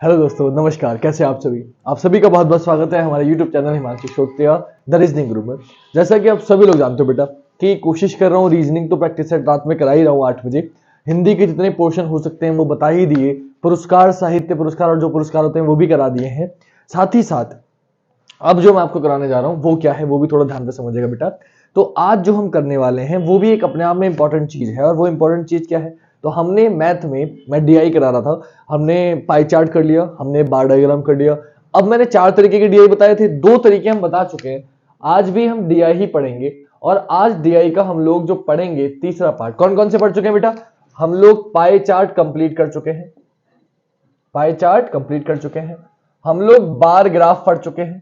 Hello दोस्तों, नमस्कार। कैसे आप सभी? आप सभी का बहुत बहुत स्वागत है हमारे YouTube channel Himanshu Shrotriya the reasoning group में। जैसा कि आप सभी लोग जानते हो बेटा कि कोशिश कर रहा हूँ रीजनिंग तो प्रैक्टिस सेट रात में करा ही रहा हूँ 8 बजे। हिंदी के जितने पोर्शन हो सकते हैं वो बता ही दिए, पुरस्कार, साहित्य पुरस्कार और जो पुरस्कार होते हैं वो भी करा दिए हैं। साथ ही साथ अब जो मैं आपको कराने जा रहा हूँ वो क्या है वो भी थोड़ा ध्यान से समझिएगा बेटा। तो आज जो हम करने वाले हैं वो भी एक अपने आप में इंपॉर्टेंट चीज है। और वो इंपॉर्टेंट चीज क्या है? तो हमने मैथ में, मैं डीआई करा रहा था, हमने पाई चार्ट कर लिया, हमने बार डायग्राम कर लिया। अब मैंने 4 तरीके के डीआई बताए थे, 2 तरीके हम बता चुके हैं। आज भी हम डीआई ही पढ़ेंगे और आज डीआई का हम लोग जो पढ़ेंगे तीसरा पार्ट। कौन कौन से पढ़ चुके हैं बेटा? हम लोग पाई चार्ट कंप्लीट कर चुके हैं, पाई चार्ट कंप्लीट कर चुके हैं। हम लोग बार ग्राफ पढ़ चुके हैं,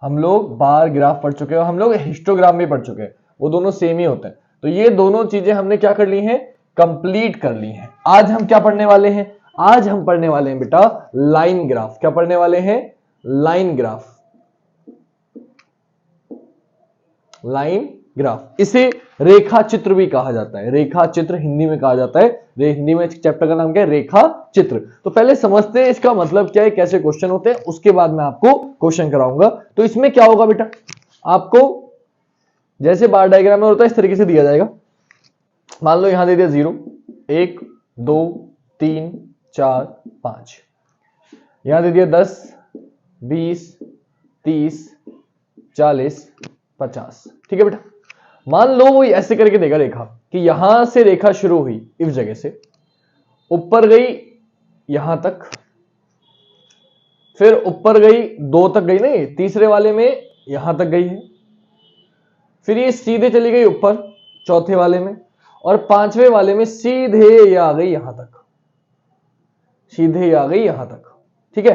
हम लोग बार ग्राफ पढ़ चुके हैं और हम लोग हिस्टोग्राम भी पढ़ चुके हैं। वो दोनों सेम ही होते हैं। तो ये दोनों चीजें हमने क्या कर ली हैं? कंप्लीट कर ली हैं। आज हम क्या पढ़ने वाले हैं? आज हम पढ़ने वाले हैं बेटा लाइन ग्राफ। क्या पढ़ने वाले हैं? Line graph. लाइन ग्राफ, इसे रेखा चित्र भी कहा जाता है। रेखा चित्र हिंदी में कहा जाता है। हिंदी में चैप्टर का नाम क्या है? रेखा चित्र। तो पहले समझते हैं इसका मतलब क्या है, कैसे क्वेश्चन होते हैं, उसके बाद मैं आपको क्वेश्चन कराऊंगा। तो इसमें क्या होगा बेटा, आपको जैसे बार डायग्राम में होता है इस तरीके से दिया जाएगा। मान लो यहां दे दिया 0, 1, 2, 3, 4, 5। यहां दे दिया 10, 20, 30, 40, 50। ठीक है बेटा। मान लो वो ऐसे करके देगा रेखा कि यहां से रेखा शुरू हुई इस जगह से, ऊपर गई यहां तक, फिर ऊपर गई 2 तक गई, नहीं तीसरे वाले में यहां तक गई है, फिर ये सीधे चली गई ऊपर चौथे वाले में, और 5वें वाले में सीधे ये आ गई यहां तक, सीधे आ गई यहां तक। ठीक है।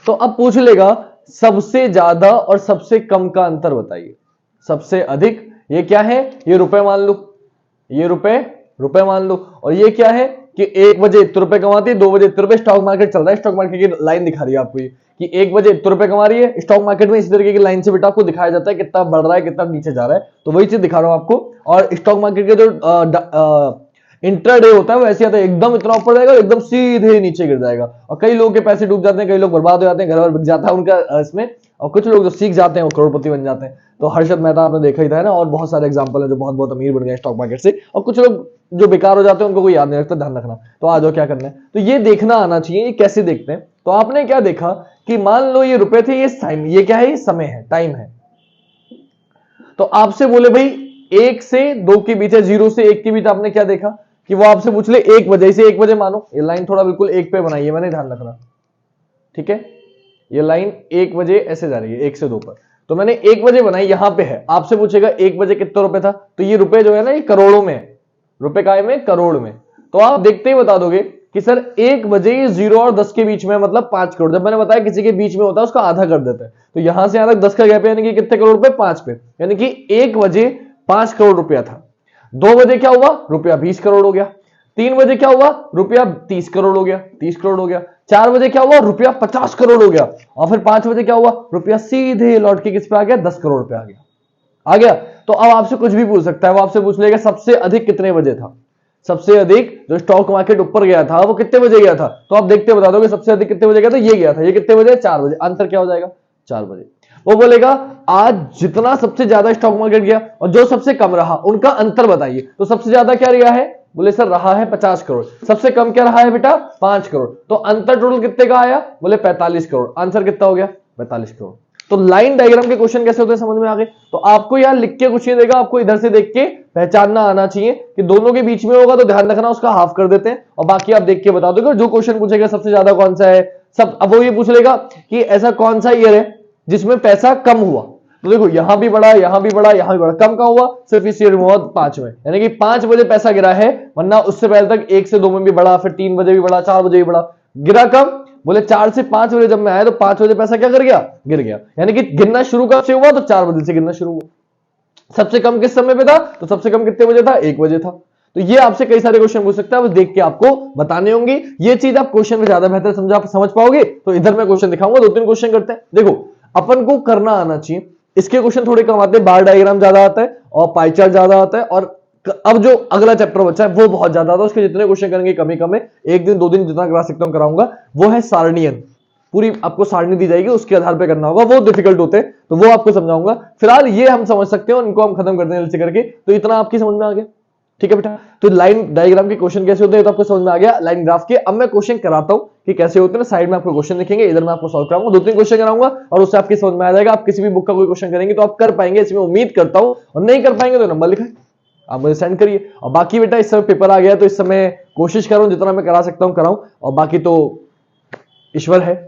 तो अब पूछ लेगा सबसे ज्यादा और सबसे कम का अंतर बताइए। सबसे अधिक ये क्या है? ये रुपए मान लो, ये रुपए मान लो। और ये क्या है कि 1 बजे इतने रुपए कमाती है, 2 बजे इतने रुपए। स्टॉक मार्केट चल रहा है, स्टॉक मार्केट की लाइन दिखा रही है आपको ये कि 1 बजे इतने रुपए कमा रही है। स्टॉक मार्केट में इस तरीके की लाइन से बेटा आपको दिखाया जाता है कितना बढ़ रहा है कितना नीचे जा रहा है। तो वही चीज दिखा रहा हूं आपको। और स्टॉक मार्केट के जो इंट्राडे होता है वो ऐसे आता है, एकदम इतना ऊपर जाएगा और एकदम सीधे नीचे गिर जाएगा। और कई लोगों के पैसे डूब जाते हैं, कई लोग बर्बाद हो जाते हैं, घर भर बिक जाता है उनका इसमें। और कुछ लोग जो सीख जाते हैं वो करोड़पति बन जाते हैं। तो हर्षद मेहता आपने देखा ही था ना, और बहुत सारे एग्जांपल है जो बहुत बहुत अमीर बन गए स्टॉक मार्केट से। और कुछ लोग जो बेकार हो जाते हैं उनको कोई याद नहीं रखता, ध्यान रखना। तो आ जाओ क्या करना है, तो ये देखना आना चाहिए ये कैसे देखते हैं। तो आपने क्या देखा कि मान लो ये रुपए थे, ये टाइम, ये क्या है? ये समय है, टाइम है। तो आपसे बोले भाई 1 से 2 के बीच है, 0 से 1 के बीच आपने क्या देखा कि वो आपसे पूछ ले 1 बजे से 1 बजे मानो। ये लाइन थोड़ा बिल्कुल 1 पे बनाई है मैंने, ध्यान रखना। ठीक है। ये लाइन 1 बजे ऐसे जा रही है 1 से 2 पर। तो मैंने 1 बजे बनाई, यहां पे है। आपसे पूछेगा 1 बजे कितना रुपए था? तो ये रुपए जो है ना ये करोड़ों में है। रुपए काय में? करोड़ में। तो आप देखते ही बता दोगे कि सर 1 बजे 0 और 10 के बीच में मतलब 5 करोड़। जब मैंने बताया किसी के बीच में होता है उसका आधा कर देते हैं। तो यहां से यहां तक 10 का गैप है, यानी कि कितने करोड़ रुपए? 5 पे। यानी कि 1 बजे 5 करोड़ रुपया था। 2 बजे क्या हुआ? रुपया 20 करोड़ हो गया। 3 बजे क्या हुआ? रुपया 30 करोड़ हो गया, 30 करोड़ हो गया। 4 बजे क्या हुआ? रुपया 50 करोड़ हो गया। और फिर 5 बजे क्या हुआ? रुपया सीधे लौट के किस पे आ गया? 10 करोड़ पे आ गया। आ गया। तो अब आपसे कुछ भी पूछ सकता है। वो आपसे पूछ लेगा सबसे अधिक कितने बजे था? सबसे अधिक जो स्टॉक मार्केट ऊपर गया था वो कितने बजे गया था? तो आप देखते बता दोगे सबसे अधिक कितने बजे गया था? ये गया था। ये कितने बजे? 4 बजे। आंसर क्या हो जाएगा? 4 बजे। वो बोलेगा आज जितना सबसे ज्यादा स्टॉक मार्केट गया और जो सबसे कम रहा उनका अंतर बताइए। तो सबसे ज्यादा क्या रहा है? बोले सर रहा है 50 करोड़। सबसे कम क्या रहा है बेटा? 5 करोड़। तो अंतर टोटल कितने का आया? बोले 45 करोड़। आंसर कितना हो गया? 45 करोड़। तो लाइन डायग्राम के क्वेश्चन कैसे होते हैं समझ में आ गए। तो आपको यहां लिख के कुछ नहीं देगा, आपको इधर से देख के पहचानना आना चाहिए कि दोनों के बीच में होगा तो ध्यान रखना उसका हाफ कर देते हैं और बाकी आप देख के बता दोगे। जो क्वेश्चन पूछेगा सबसे ज्यादा कौन सा है सब, अब वो ये पूछ लेगा कि ऐसा कौन सा ईयर है जिसमें पैसा कम हुआ। तो देखो यहां भी बढ़ा, यहां भी बढ़ा, यहां भी बढ़ा, कम का हुआ सिर्फ इस ईयर में हुआ 5 में। यानी कि 5 बजे पैसा गिरा है, वरना उससे पहले तक 1 से 2 में भी बढ़ा, फिर 3 बजे भी बढ़ा, 4 बजे भी बढ़ा। गिरा कब? बोले 4 से 5 बजे जब मैं आया तो 5 बजे पैसा क्या कर गया? गिर गया। यानी कि गिरना शुरू कब से हुआ? तो 4 बजे से गिरना शुरू हुआ। सबसे कम किस समय पे था? तो सबसे कम कितने बजे था? 1 बजे था। तो ये आपसे कई सारे क्वेश्चन पूछ सकता है, वो देख के आपको बताने होंगे। ये चीज आप क्वेश्चन में ज्यादा बेहतर समझ पाओगे। तो इधर मैं क्वेश्चन दिखाऊंगा, 2-3 क्वेश्चन करते हैं। देखो अपन को करना आना चाहिए। इसके क्वेश्चन थोड़े कम आते हैं, बार डायग्राम ज्यादा आता है और पाई चार्ट ज्यादा आता है और अब जो अगला चैप्टर बचा है वो बहुत ज्यादा था, उसके जितने क्वेश्चन करेंगे कमी कम है, एक दिन दो दिन जितना करा सकता हूं कराऊंगा। वो है सारणीयन, पूरी आपको सारणी दी जाएगी, उसके आधार पे करना होगा, वो डिफिकल्ट होते हैं तो वो आपको समझाऊंगा। फिलहाल ये हम समझ सकते हैं, इनको हम खत्म करते हैं जल्दी करके। तो इतना आपकी समझ में आ गया, ठीक है बेटा। तो लाइन डायग्राम के क्वेश्चन कैसे होते हैं तो आपको समझ में आ गया, लाइन ग्राफ के। अब मैं क्वेश्चन कराता हूं कि कैसे होते हैं, साइड में आपको क्वेश्चन दिखेंगे, इधर मैं आपको सॉल्व कराऊंगा, 2-3 क्वेश्चन कराऊंगा और उससे आपकी समझ में आ जाएगा। आप किसी भी बुक का कोई क्वेश्चन करेंगे तो आप कर पाएंगे, इसमें उम्मीद करता हूं, और नहीं कर पाएंगे तो नंबर लिखाएं, आप मुझे सेंड करिए। और बाकी बेटा इस समय पेपर आ गया तो इस समय कोशिश करूं जितना मैं करा सकता हूं कराऊं, और बाकी तो ईश्वर है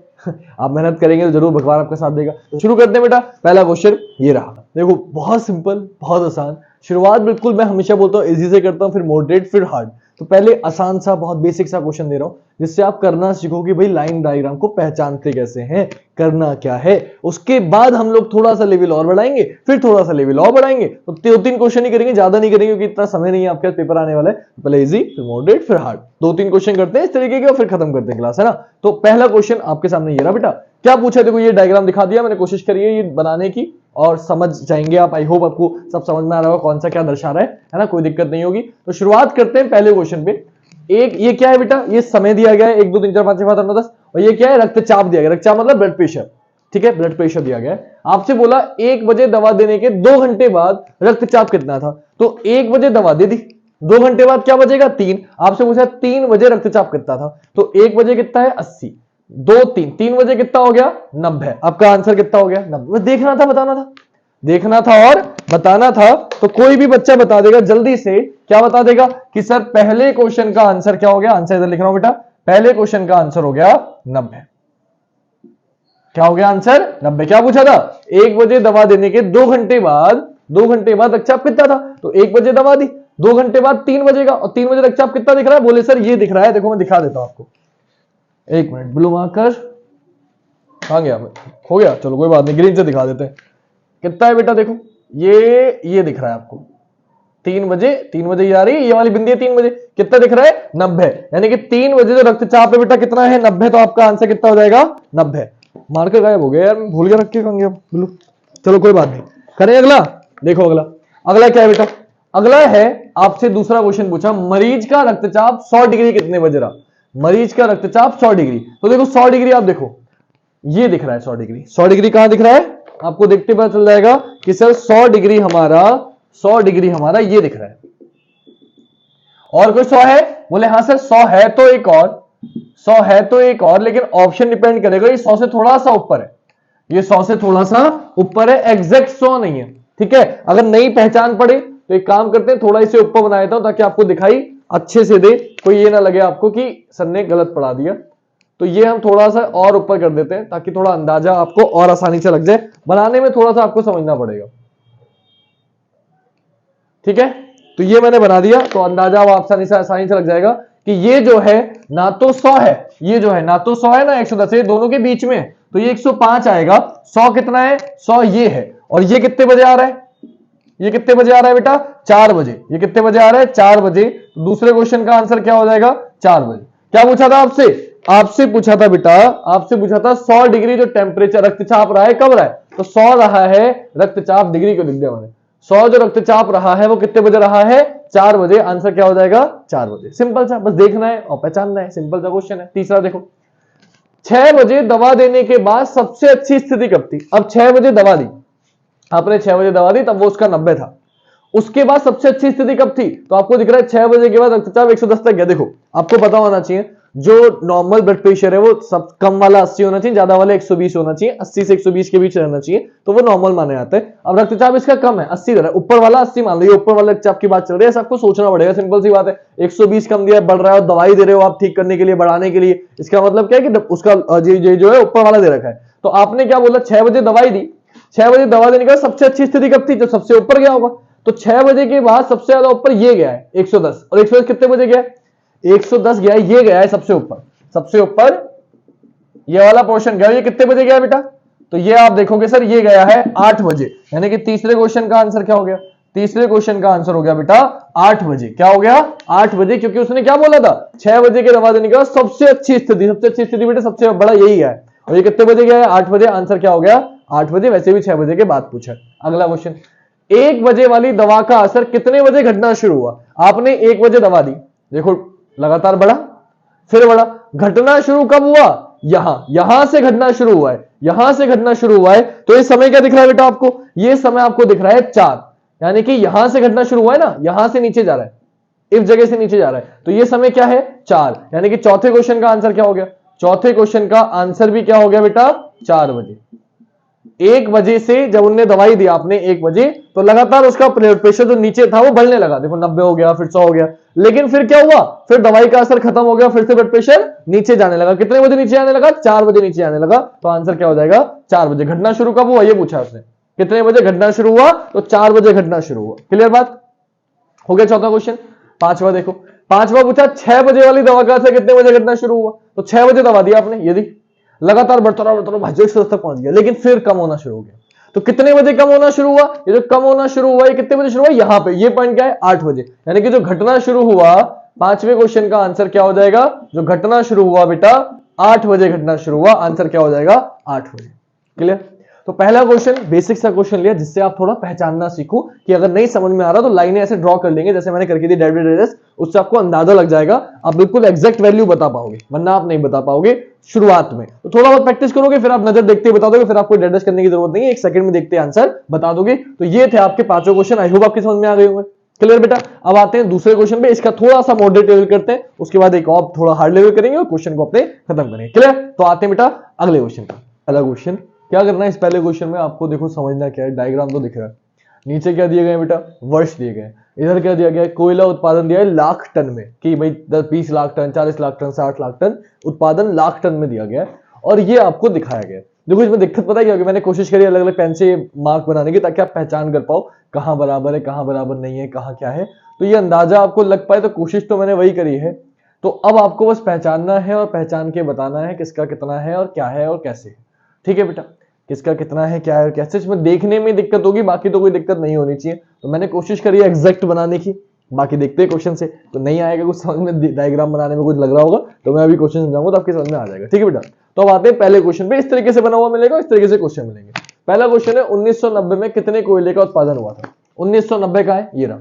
आप मेहनत करेंगे तो जरूर भगवान आपका साथ देगा। तो शुरू करते हैं बेटा, पहला क्वेश्चन ये रहा। देखो बहुत सिंपल, बहुत आसान। शुरुआत बिल्कुल मैं हमेशा बोलता हूँ इजी से करता हूँ, फिर मॉडरेट, फिर हार्ड। तो पहले आसान सा, बहुत बेसिक सा क्वेश्चन दे रहा हूं, जिससे आप करना सीखो कि भाई लाइन डायग्राम को पहचानते कैसे हैं, करना क्या है। उसके बाद हम लोग थोड़ा सा लेवल और बढ़ाएंगे, फिर थोड़ा सा लेवल और बढ़ाएंगे। तो 2-3 क्वेश्चन ही करेंगे, ज्यादा नहीं करेंगे क्योंकि इतना समय नहीं है, आपके पेपर आने वाला है। पहले इजी, फिर मॉडरेट, फिर हार्ड, 2-3 क्वेश्चन करते हैं इस तरीके के और फिर खत्म करते हैं क्लास, है ना। तो पहला क्वेश्चन आपके सामने ये रहा बेटा। क्या पूछा, देखो ये डायग्राम दिखा दिया मैंने, कोशिश करी है ये बनाने की और समझ जाएंगे आप। आई होप आपको सब समझ में आ रहा होगा कौन सा क्या दर्शा रहा है ना, कोई दिक्कत नहीं होगी। तो शुरुआत करते हैं पहले क्वेश्चन पे। एक ये क्या है बेटा, ये समय दिया गया है 1 2 3 4 5 6 7 8 9 10, और ये क्या है, रक्तचाप दिया गया। रक्तचाप मतलब ब्लड प्रेशर, ठीक है, ब्लड प्रेशर दिया गया है। आपसे बोला 1 बजे दवा देने के 2 घंटे बाद रक्तचाप कितना था, तो 1 बजे दवा दे दी, 2 घंटे बाद क्या बचेगा 3। आपसे पूछा 3 बजे रक्तचाप कितना था, तो 1 बजे कितना है 80, 2 3 3 बजे कितना हो गया 90। आपका आंसर कितना हो गया 90। देखना था, बताना था, देखना था और बताना था। तो कोई भी बच्चा बता देगा जल्दी से, क्या बता देगा कि सर पहले क्वेश्चन का आंसर क्या हो गया। आंसर इधर लिख रहा हूं बेटा, पहले क्वेश्चन का आंसर हो गया 90। क्या हो गया आंसर 90। क्या पूछा था, 1 बजे दवा देने के 2 घंटे बाद, 2 घंटे बाद रक्तचाप कितना था, तो 1 बजे दवा दी, 2 घंटे बाद 3 बजे का, और 3 बजे रक्तचाप कितना दिख रहा है, बोले सर ये दिख रहा है। देखो मैं दिखा देता हूं आपको, 1 मिनट, ब्लू मार्कर कहां गया, हो गया, चलो कोई बात नहीं, ग्रीन से दिखा देते हैं। कितना है बेटा, देखो ये दिख रहा है आपको 3 बजे, 3 बजे ही आ रही है, ये वाली बिंदी है 3 बजे। कितना दिख रहा है 90, यानी कि 3 बजे जो रक्तचाप है बेटा कितना है 90। तो आपका आंसर कितना हो जाएगा 90। मार्कर गायब हो गया यार, मैं भूल गया रख के, कहां गया ब्लू। चलो कोई बात नहीं, करें अगला। देखो अगला, अगला क्या है बेटा, अगला है आपसे दूसरा क्वेश्चन पूछा, मरीज का रक्तचाप 100 डिग्री कितने बजे रहा। मरीज का रक्तचाप 100 डिग्री, तो देखो 100 डिग्री आप देखो, ये दिख रहा है 100 डिग्री। 100 डिग्री कहां दिख रहा है, आपको देखते पता चल जाएगा कि सर 100 डिग्री हमारा, 100 डिग्री हमारा ये दिख रहा है। और कोई 100 है, बोले हाँ सर 100 है तो एक और, 100 है तो एक और, लेकिन ऑप्शन डिपेंड करेगा, ये 100 से थोड़ा सा ऊपर है, ये 100 से थोड़ा सा ऊपर है, एग्जैक्ट 100 नहीं है, ठीक है। अगर नहीं पहचान पड़े तो एक काम करते हैं, थोड़ा इसे ऊपर बना देता हूं ताकि आपको दिखाई अच्छे से दे, कोई ये ना लगे आपको कि सर ने गलत पढ़ा दिया। तो ये हम थोड़ा सा और ऊपर कर देते हैं ताकि थोड़ा अंदाजा आपको और आसानी से लग जाए, बनाने में थोड़ा सा आपको समझना पड़ेगा, ठीक है। तो ये मैंने बना दिया, तो अंदाजा आसानी से लग जाएगा कि ये जो है ना तो 100 है, ये जो है ना तो 100 है ना 110 है, दोनों के बीच में, तो ये 105 आएगा। 100 कितना है, 100 ये है, और ये कितने बजे आ रहा है, ये कितने बजे आ रहा है बेटा 4 बजे, ये कितने बजे आ रहा है 4 बजे। तो दूसरे क्वेश्चन का आंसर क्या हो जाएगा 4 बजे। क्या पूछा था आपसे, आपसे पूछा था बेटा, आपसे पूछा था 100 डिग्री जो टेम्परेचर रक्तचाप रहा है कब रहा है, तो 100 रहा है रक्तचाप, डिग्री को लिख दिया मैंने, 100 जो रक्तचाप रहा है वो कितने बजे रहा है 4 बजे। आंसर क्या हो जाएगा 4 बजे। सिंपल सा, बस देखना है और पहचानना है, सिंपल सा क्वेश्चन है। तीसरा देखो, 6 बजे दवा देने के बाद सबसे अच्छी स्थिति कब थी। अब 6 बजे दवा दी आपने, 6 बजे दवा दी, तब वो उसका 90 था, उसके बाद सबसे अच्छी स्थिति कब थी, तो आपको दिख रहा है 6 बजे के बाद रक्तचाप 110 तक गया। देखो आपको पता होना चाहिए जो नॉर्मल ब्लड प्रेशर है वो सब कम वाला 80 होना चाहिए, ज्यादा वाला 120 होना चाहिए, 80 से 120 के बीच रहना चाहिए, तो वो नॉर्मल माने जाते हैं। अब रक्तचाप इसका कम है, 80 रहा है, ऊपर वाला 80 मान लो, ऊपर वाले रक्तचाप की बात चल रही है, सबको सोचना पड़ेगा, सिंपल सी बात है। 120 कम दिया, बढ़ रहा है, और दवाई दे रहे हो आप ठीक करने के लिए, बढ़ाने के लिए, इसका मतलब क्या है कि उसका जो है ऊपर वाला दे रखा है। तो आपने क्या बोला 6 बजे दवाई दी, 6 बजे दवा देने के बाद सबसे अच्छी स्थिति कब थी, जो सबसे ऊपर गया होगा, तो 6 बजे के बाद सबसे ज्यादा ऊपर ये गया है 110, और 110 कितने बजे गया है 110 गया है, ये गया है सबसे ऊपर, सबसे ऊपर ये वाला पोर्शन गया, ये कितने बजे गया है बेटा, तो ये आप देखोगे सर ये गया है 8 बजे, यानी कि तीसरे क्वेश्चन का आंसर क्या हो गया, तीसरे क्वेश्चन का आंसर हो गया बेटा 8 बजे। क्या हो गया 8 बजे, क्योंकि उसने क्या बोला था 6 बजे के दवा देने के बाद सबसे अच्छी स्थिति, सबसे अच्छी स्थिति बेटा सबसे बड़ा यही है, और ये कितने बजे गया है 8 बजे। आंसर क्या हो गया 8 बजे, वैसे भी 6 बजे के बाद पूछा। अगला क्वेश्चन, 1 बजे वाली दवा का असर कितने बजे घटना शुरू हुआ? आपने 1 बजे दवा दी, देखो लगातार बढ़ा, फिर बढ़ा, घटना शुरू कब हुआ? यहां से घटना शुरू हुआ है, यहां से घटना शुरू हुआ है। तो ये समय क्या दिख रहा है बेटा आपको? ये समय आपको दिख रहा है 4, यानी कि यहां से घटना शुरू हुआ है ना, यहां से नीचे जा रहा है, इस जगह से नीचे जा रहा है, तो ये समय क्या है? 4, यानी कि चौथे क्वेश्चन का आंसर क्या हो गया? चौथे क्वेश्चन का आंसर भी क्या हो गया बेटा? 4 बजे। 1 बजे से जब उनने दवाई दी आपने 1 बजे, तो लगातार उसका ब्लड प्रेशर जो नीचे था वो बढ़ने लगा, देखो 90 हो गया, फिर 100 हो गया, लेकिन फिर क्या हुआ? फिर दवाई का असर खत्म हो गया, फिर से ब्लड प्रेशर नीचे जाने लगा। कितने बजे नीचे आने लगा? 4 बजे नीचे आने लगा। तो आंसर क्या हो जाएगा? 4 बजे। घटना शुरू कब हुआ ये पूछा उसने, कितने बजे घटना शुरू हुआ? तो 4 बजे घटना शुरू हुआ। क्लियर बात? हो गया चौथा क्वेश्चन। पांचवा देखो, पांचवा पूछा 6 बजे वाली दवा का असर कितने बजे घटना शुरू हुआ? तो 6 बजे दवा दी आपने, ये दी, लगातार बढ़ता रहा भाई 100 तक पहुंच गया, लेकिन फिर कम होना शुरू हो गया। तो कितने बजे कम होना शुरू हुआ? ये जो कम होना शुरू हुआ ये कितने बजे शुरू हुआ? यहां पे, ये पॉइंट क्या है? 8 बजे। यानी कि जो घटना शुरू हुआ, पांचवें क्वेश्चन का आंसर क्या हो जाएगा? जो घटना शुरू हुआ बेटा 8 बजे घटना शुरू हुआ, आंसर क्या हो जाएगा? 8 बजे। क्लियर? तो पहला क्वेश्चन बेसिक सा क्वेश्चन लिया, जिससे आप थोड़ा पहचानना सीखो कि अगर नहीं समझ में आ रहा तो लाइनें ऐसे ड्रॉ कर लेंगे जैसे मैंने करके दी डेरिवेटिव, उससे आपको अंदाजा लग जाएगा, आप बिल्कुल एग्जैक्ट वैल्यू बता पाओगे, वरना आप नहीं बता पाओगे शुरुआत में। तो थोड़ा बहुत प्रैक्टिस करोगे, फिर आप नजर देखते बता दोगे, फिर आपको डेरिवेटिव करने की जरूरत नहीं है, 1 सेकंड में देखते आंसर बता दोगे। तो ये थे आपके पांचों क्वेश्चन, आई होप आपके समझ में आ गए होंगे। क्लियर बेटा? अब आते हैं दूसरे क्वेश्चन पे, इसका थोड़ा सा मॉडरेट लेवल करते हैं, उसके बाद एक और थोड़ा हार्ड लेवल करेंगे और क्वेश्चन को अपने खत्म करेंगे। क्लियर? तो आते हैं बेटा अगले क्वेश्चन पर। अगला क्वेश्चन क्या करना है? इस पहले क्वेश्चन में आपको देखो समझना क्या है, डायग्राम तो दिख रहा है, नीचे क्या दिए गए बेटा? वर्ष दिए गए, इधर क्या दिया गया है? कोयला उत्पादन दिया है लाख टन में, कि भाई 20 lakh ton, 40 lakh ton, 60 lakh ton उत्पादन लाख टन में दिया गया है, और ये आपको दिखाया गया है। देखो इसमें दिक्कत पता है क्या होगी? मैंने कोशिश करी अलग अलग पेन से मार्क बनाने की, ताकि आप पहचान कर पाओ कहां बराबर है, कहां बराबर नहीं है, कहां क्या है, तो ये अंदाजा आपको लग पाए। तो कोशिश तो मैंने वही करी है। तो अब आपको बस पहचानना है और पहचान के बताना है किसका कितना है और क्या है और कैसे है। ठीक है बेटा? किसका कितना है, क्या है, कैसे, इसमें देखने में दिक्कत होगी, बाकी तो कोई दिक्कत नहीं होनी चाहिए। तो मैंने कोशिश करी है एग्जैक्ट बनाने की, बाकी देखते हैं क्वेश्चन से, तो नहीं आएगा कुछ समझ में, डायग्राम बनाने में कुछ लग रहा होगा तो मैं अभी क्वेश्चन समझाऊंगा तो आपके समझ में आ जाएगा। ठीक है बेटा? तो अब आते हैं पहले क्वेश्चन पे। इस तरीके से बना हुआ मिलेगा, इस तरीके से क्वेश्चन मिलेंगे। पहला क्वेश्चन है 1990 में कितने कोयले का उत्पादन हुआ था? 1990 का है, ये रहा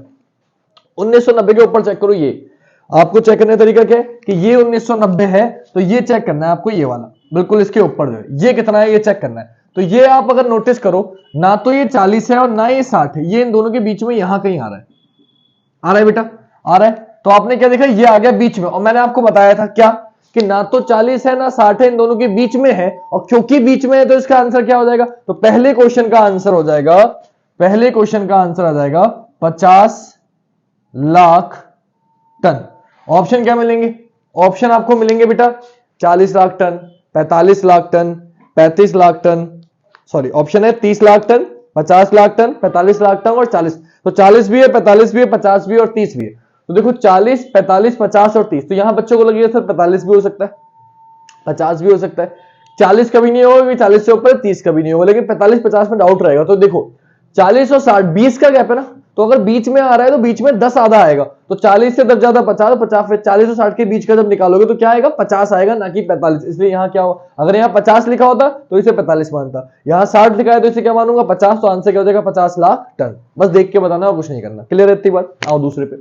1990 के ऊपर चेक करो। ये आपको चेक करने का तरीका क्या है कि ये 1990 है, तो ये चेक करना है आपको, ये वाला बिल्कुल इसके ऊपर जो ये कितना है ये चेक करना है। तो ये आप अगर नोटिस करो, ना तो ये 40 है और ना ये 60 है, ये इन दोनों के बीच में यहां कहीं आ रहा है। आ रहा है बेटा? आ रहा है। तो आपने क्या देखा? ये आ गया बीच में, और मैंने आपको बताया था क्या कि ना तो 40 है ना 60 है, इन दोनों के बीच में है, और क्योंकि बीच में है तो इसका आंसर क्या हो जाएगा? तो पहले क्वेश्चन का आंसर हो जाएगा, पहले क्वेश्चन का आंसर आ जाएगा 50 लाख टन। ऑप्शन क्या मिलेंगे? ऑप्शन आपको मिलेंगे बेटा 40 lakh ton, 45 lakh ton, 35 lakh ton, sorry option है 30 lakh ton, 50 lakh ton, 45 lakh ton और 40। तो 40 भी है, 45 भी है, 50 भी है और 30 भी है। तो देखो 40, 45, 50 और 30, तो यहां बच्चों को लगी सर 45 भी हो सकता है, 50 भी हो सकता है, 40 कभी नहीं होगा, 40 से ऊपर 30 कभी नहीं होगा, लेकिन 45, 50 में डाउट रहेगा। तो देखो 40 और 60, 20 का गैप है ना, तो अगर बीच में आ रहा है तो बीच में 10 आधा आएगा, तो 40 से 10 ज्यादा 50, 50 40 और 60 के बीच का जब निकालोगे तो क्या आएगा? 50 आएगा, ना कि 45। इसलिए यहां क्या हो, अगर यहां 50 लिखा होता तो इसे 45 मानता, यहां 60 लिखा है तो इसे क्या मानूंगा? 50। तो आंसर क्या हो जाएगा? 50 लाख टन। बस देख के बताना और कुछ नहीं करना। क्लियर है इतनी बात? आओ दूसरे पे।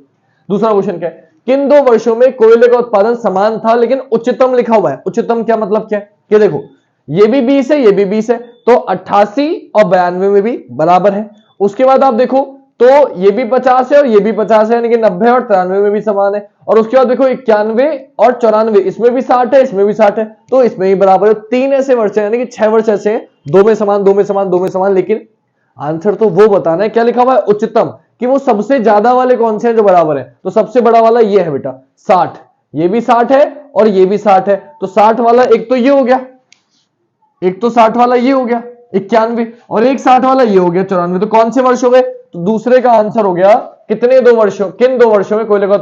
दूसरा क्वेश्चन क्या है? किन 2 वर्षों में कोयले का उत्पादन समान था लेकिन उच्चतम लिखा हुआ है? उच्चतम क्या मतलब क्या है? कि देखो ये भी 20 है, ये भी 20 है, तो 88 और 92 में भी बराबर है। उसके बाद आप देखो तो ये भी 50 है और ये भी 50 है, यानी कि 90 और 93 में भी समान है। और उसके बाद देखो 91 और 94, इसमें भी 60 है, इसमें भी 60 है, तो इसमें भी बराबर है। 3 ऐसे वर्ष है, यानी कि 6 वर्ष ऐसे हैं, 2 में समान, 2 में समान, 2 में समान, लेकिन आंसर तो वो बताना है क्या लिखा हुआ है? उच्चतम, कि वो सबसे ज्यादा वाले कौन से हैं जो बराबर है? तो सबसे बड़ा वाला ये है बेटा 60, ये भी 60 है और ये भी 60 है, तो 60 वाला एक तो ये हो गया, एक तो 60 वाला ये हो गया 91, और एक 60 वाला ये हो गया 94। तो कौन से वर्ष हो गए? तो दूसरे का आंसर हो गया कितने 2 वर्षों, किन 2 वर्षों में कोयले का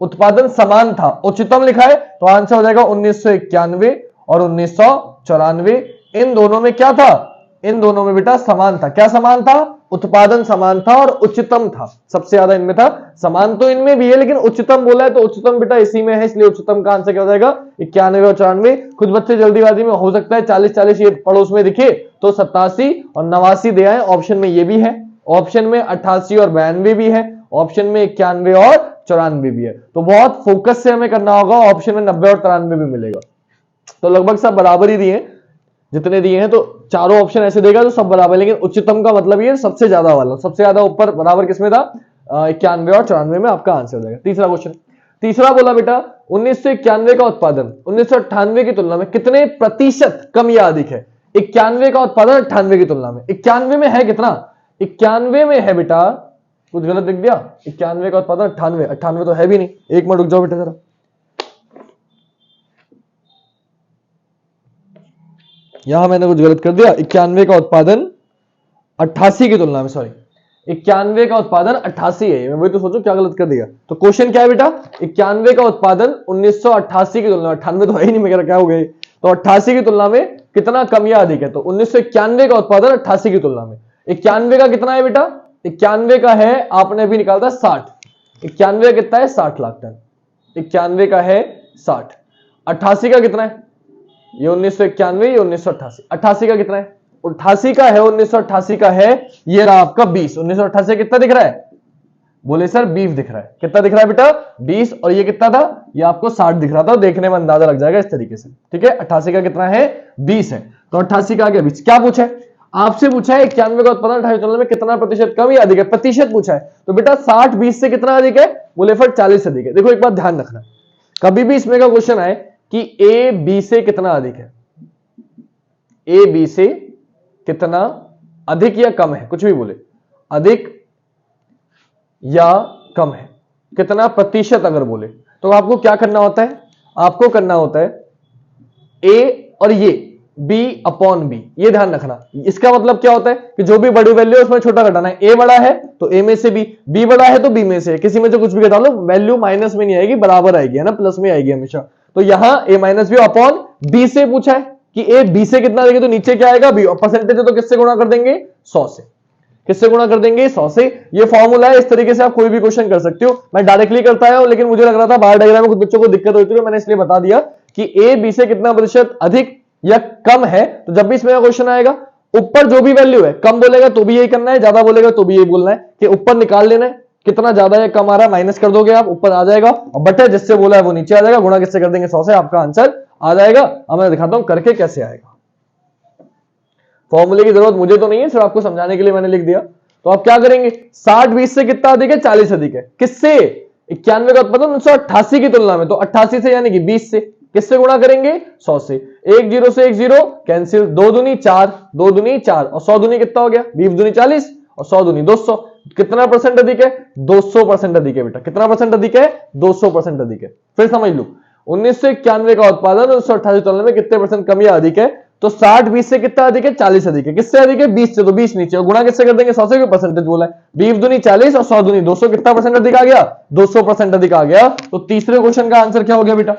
उत्पादन समान था? उच्चतम लिखा है तो आंसर हो जाएगा 1991 और 1994। इन दोनों में क्या था? इन दोनों में बेटा समान था। क्या समान था? उत्पादन समान था और उच्चतम था, सबसे ज्यादा इनमें था। समान तो इनमें भी है, लेकिन उच्चतम बोला है तो उच्चतम बेटा इसी में है, इसलिए उच्चतम का आंसर क्या हो जाएगा? 91 और 94। कुछ बच्चे जल्दीबाजी में हो सकता है 40 40 ये पड़ोस में दिखे तो 87 और 89 दे आए, ऑप्शन में ये भी है ऑप्शन में 88 और 92 भी है, ऑप्शन में 91 और 94 भी है। तो बहुत फोकस से हमें करना होगा, ऑप्शन में 90 और 93 भी मिलेगा। तो लगभग सब बराबर ही दिए हैं, जितने दिए हैं, तो चारों ऑप्शन ऐसे देगा तो सब बराबर, लेकिन उच्चतम का मतलब ये सबसे ज्यादा वाला, सबसे ज्यादा ऊपर बराबर किसमें था, 91 और 94 में आपका आंसर हो जाएगा। तीसरा क्वेश्चन, तीसरा बोला बेटा 1991 का उत्पादन 1998 की तुलना में कितने प्रतिशत कम या अधिक है। 91 का उत्पादन 98 की तुलना में, 91 में है कितना, 91 में है बेटा, कुछ गलत लिख दिया, 91 का उत्पादन 98, 98 तो है भी नहीं। एक मिनट रुक जाओ बेटा जरा, यहां मैंने कुछ गलत कर दिया। 91 का उत्पादन 88 की तुलना में, सॉरी 91 का उत्पादन 88 है, मैं वही तो सोचू क्या गलत कर दिया। तो क्वेश्चन क्या है बेटा, 91 का उत्पादन 1988 की तुलना में, 98 तो है ही नहीं, मेरा क्या हो गया, तो 88 की तुलना में कितना कम या अधिक है। तो 1991 का उत्पादन 88 की तुलना में, 91 का कितना है बेटा, 91 का है, आपने अभी निकाला था 60, 91 कितना है 60 लाख टन, 91 का है 60, 88 का कितना है, ये 1991, ये 1988, 88 का कितना है, 88 का है, 1988 का है, ये रहा आपका 20, 1988 कितना दिख रहा है, बोले सर 20 दिख रहा है, कितना दिख रहा है बेटा 20, और ये कितना था, ये आपको 60 दिख रहा था, देखने में अंदाजा लग जाएगा इस तरीके से, ठीक है। 88 का कितना है 20 है, तो 88 का आगे 20, क्या पूछा है आपसे, पूछा है 91 का उत्पादन 88 तुलना में कितना प्रतिशत कम या अधिक है, प्रतिशत पूछा है, तो बेटा 60 20 से कितना अधिक है, बोले फिर 40 से अधिक है। देखो एक बात ध्यान रखना, कभी भी इसमें का क्वेश्चन आए कि ए बी से कितना अधिक है, ए बी से कितना अधिक या कम है, कुछ भी बोले, अधिक या कम है, कितना प्रतिशत अगर बोले, तो आपको क्या करना होता है, आपको करना होता है ए और ये बी अपॉन बी, ये ध्यान रखना। इसका मतलब क्या होता है कि जो भी बड़ी वैल्यू है उसमें छोटा घटाना है, ए बड़ा है तो ए में से बी बड़ा है तो बी में से, किसी में से कुछ भी घटा लो, वैल्यू माइनस में नहीं आएगी, बराबर आएगी, है ना, प्लस में आएगी हमेशा। तो यहां ए माइनस बी अपॉन बी से पूछा है कि ए बी से कितना देंगे, तो नीचे क्या आएगा बी, और परसेंटेज है तो किससे गुणा कर देंगे 100 से, किससे गुणा कर देंगे 100 से। ये फॉर्मूला है, इस तरीके से आप कोई भी क्वेश्चन कर सकते हो। मैं डायरेक्टली करता है लेकिन मुझे लग रहा था बाहर डायग्राम में कुछ बच्चों को दिक्कत होती है, मैंने इसलिए बता दिया कि ए बी से कितना प्रतिशत अधिक या कम है। तो जब भी इसमें क्वेश्चन आएगा, ऊपर जो भी वैल्यू है, कम बोलेगा तो भी यही करना है, ज्यादा बोलेगा तो भी यही बोलना है कि ऊपर निकाल लेना है, कितना ज्यादा या कम आ रहा है माइनस कर दोगे आप, ऊपर आ जाएगा, और बटे जिससे बोला है वो नीचे आ जाएगा, गुणा किससे कर देंगे 100 से, आपका आंसर आ जाएगा। अब मैं दिखाता हूं करके कैसे आएगा। फॉर्मूले की जरूरत मुझे तो नहीं है, सिर्फ आपको समझाने के लिए मैंने लिख दिया। तो आप क्या करेंगे, 60 20 से कितना अधिक है, 40 अधिक है, किससे, 91 का उत्पादन 1988 की तुलना में, तो 88 से यानी कि 20 से, किससे गुणा करेंगे 100 से, 1 0 से 1 0 कैंसिल, 2 दूनी 4, 2 दूनी 4, और 100 दूनी कितना हो गया, 20 दूनी 40 और 100 दूनी 200, कितना परसेंट अधिक है 200% अधिक है बेटा, कितना परसेंट अधिक है 200% अधिक है। फिर समझ लो 1991 का उत्पादन 1988 तुलना में कितने परसेंट कम या अधिक है, तो 60 20 से कितना अधिक है 40 अधिक है, किससे अधिक है 20 से, तो 20 नीचे, और गुणा किससे कर देंगे 100 से, परसेंटेज बोला है, 20 दूनी 40 और 100 दूनी 200, कितना परसेंट अधिक आ गया 200% अधिक आ गया। तो तीसरे क्वेश्चन का आंसर क्या हो गया बेटा,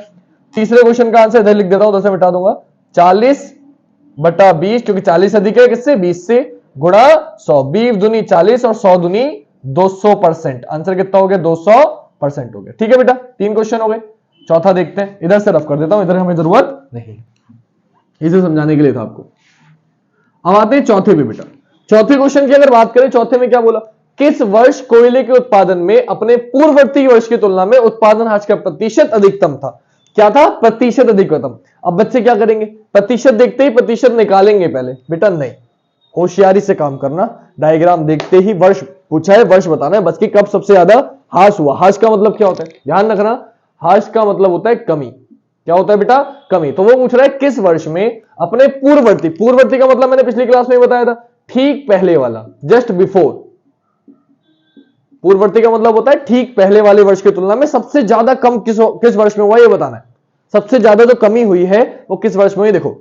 तीसरे क्वेश्चन का आंसर इधर लिख देता हूं, उधर से मिटा दूंगा, 40/20, क्योंकि 40 अधिक है किससे 20 से, गुणा 100, 20 दूनी 40 और 100 दूनी 200%, आंसर कितना हो गया 200% हो गया। ठीक है बेटा, 3 क्वेश्चन हो गए। चौथा देखते हैं, इधर से रफ कर देता हूं, इधर हमें जरूरत नहीं, इसे समझाने के लिए था आपको। अब आते हैं चौथे पे बेटा। चौथे क्वेश्चन की अगर बात करें, चौथे में क्या बोला, किस वर्ष कोयले के उत्पादन में अपने पूर्ववर्ती वर्ष की तुलना में उत्पादन ह्रास का प्रतिशत अधिकतम था। क्या था, प्रतिशत अधिकतम। अब बच्चे क्या करेंगे, प्रतिशत देखते ही प्रतिशत निकालेंगे पहले, बेटा नहीं, होशियारी से काम करना, डायग्राम देखते ही वर्ष पूछा है, वर्ष बताना है बस, कि कब सबसे ज्यादा ह्रास हुआ। ह्रास का मतलब क्या होता है, ध्यान रखना, ह्रास का मतलब होता है कमी। क्या होता है बेटा, कमी। तो वो पूछ रहा है किस वर्ष में अपने पूर्ववर्ती, पूर्ववर्ती का मतलब मैंने पिछली क्लास में बताया था, ठीक पहले वाला, जस्ट बिफोर। पूर्ववर्ती का मतलब होता है ठीक पहले वाले वर्ष की तुलना में सबसे ज्यादा कम किस वर्ष में हुआ, ये बताना है। सबसे ज्यादा जो कमी हुई है वो किस वर्ष में हुई। देखो